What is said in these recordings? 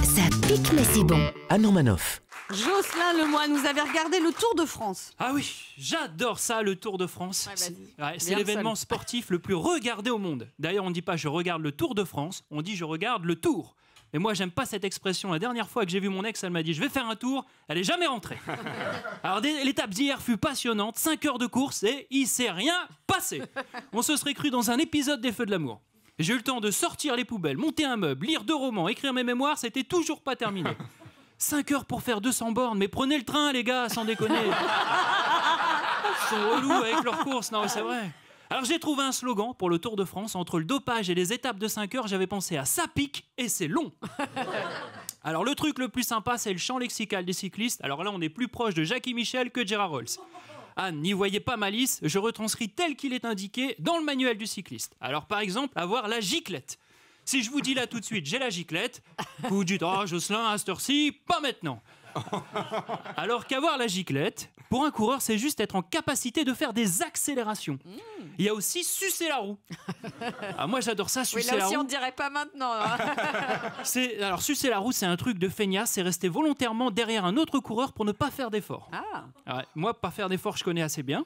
Ça pique mais c'est bon. Anne Romanoff. Jocelyn Lemoine, vous avez regardé le Tour de France? Ah oui, j'adore ça, le Tour de France. C'est l'événement sportif le plus regardé au monde. D'ailleurs, on ne dit pas je regarde le Tour de France, on dit je regarde le Tour. Et moi, j'aime pas cette expression. La dernière fois que j'ai vu mon ex, elle m'a dit je vais faire un tour. Elle est jamais rentrée. Alors, l'étape d'hier fut passionnante. 5 heures de course et il s'est rien passé. On se serait cru dans un épisode des Feux de l'amour. J'ai eu le temps de sortir les poubelles, monter un meuble, lire 2 romans, écrire mes mémoires. C'était toujours pas terminé. 5 heures pour faire 200 bornes. Mais prenez le train, les gars, sans déconner. Ils sont relous avec leurs courses. Non, c'est vrai. Alors j'ai trouvé un slogan pour le Tour de France. Entre le dopage et les étapes de 5 heures, j'avais pensé à ça pique et c'est long. Alors le truc le plus sympa, c'est le champ lexical des cyclistes. Alors là, on est plus proche de Jackie Michel que de Gérard Rolls. Anne, n'y voyez pas malice, je retranscris tel qu'il est indiqué dans le manuel du cycliste. Alors par exemple, avoir la giclette. Si je vous dis là tout de suite, j'ai la giclette, vous dites « Oh Jocelyn, à cette heure-ci, pas maintenant ». Alors qu'avoir la giclette, pour un coureur, c'est juste être en capacité de faire des accélérations. Il y a aussi sucer la roue. Ah, moi, j'adore ça, sucer la roue. Là aussi, on ne dirait pas maintenant. Hein. Alors, sucer la roue, c'est un truc de feignasse, c'est rester volontairement derrière un autre coureur pour ne pas faire d'efforts. Ah. Ouais, moi, pas faire d'efforts, je connais assez bien.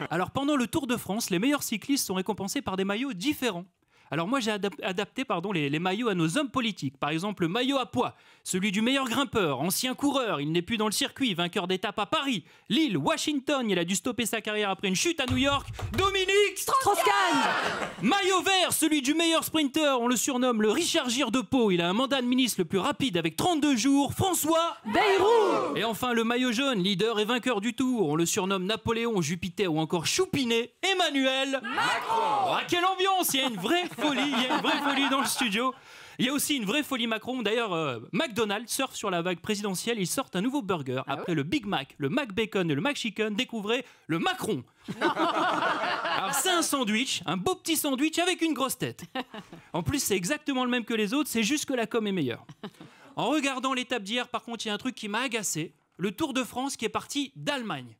Alors, pendant le Tour de France, les meilleurs cyclistes sont récompensés par des maillots différents. Alors moi j'ai adapté les maillots à nos hommes politiques. Par exemple le maillot à pois, celui du meilleur grimpeur, ancien coureur, il n'est plus dans le circuit, vainqueur d'étape à Paris, Lille, Washington, il a dû stopper sa carrière après une chute à New York, Dominique Strauss-Kahn. Maillot vert, celui du meilleur sprinter, on le surnomme le Richard Gere de Pau, il a un mandat de ministre le plus rapide avec 32 jours, François Bayrou. Et enfin le maillot jaune, leader et vainqueur du Tour, on le surnomme Napoléon, Jupiter ou encore Choupinet, Emmanuel Macron. Ah, quelle ambiance, il y a une vraie folie dans le studio. Il y a aussi une vraie folie Macron. D'ailleurs, McDonald's surfe sur la vague présidentielle. Ils sortent un nouveau burger. Après le Big Mac, le Mac Bacon et le Mac Chicken, découvrez le Macron. Alors c'est un sandwich, un beau petit sandwich avec une grosse tête. En plus, c'est exactement le même que les autres, c'est juste que la com est meilleure. En regardant l'étape d'hier, par contre, il y a un truc qui m'a agacé. Le Tour de France qui est parti d'Allemagne.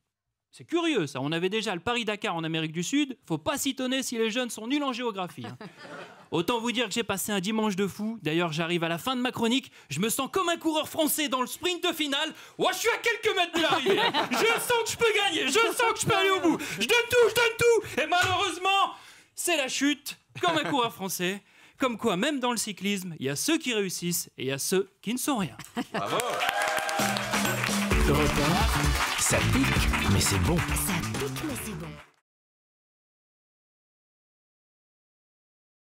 C'est curieux ça, on avait déjà le Paris-Dakar en Amérique du Sud, faut pas s'étonner si les jeunes sont nuls en géographie. Hein. Autant vous dire que j'ai passé un dimanche de fou, d'ailleurs j'arrive à la fin de ma chronique, je me sens comme un coureur français dans le sprint final, ouais, je suis à quelques mètres de l'arrivée, je sens que je peux gagner, je sens que je peux aller au bout, je donne tout, et malheureusement, c'est la chute, comme un coureur français, comme quoi même dans le cyclisme, il y a ceux qui réussissent et il y a ceux qui ne sont rien. Bravo. Ça pique, mais c'est bon. Ça pique mais c'est bon.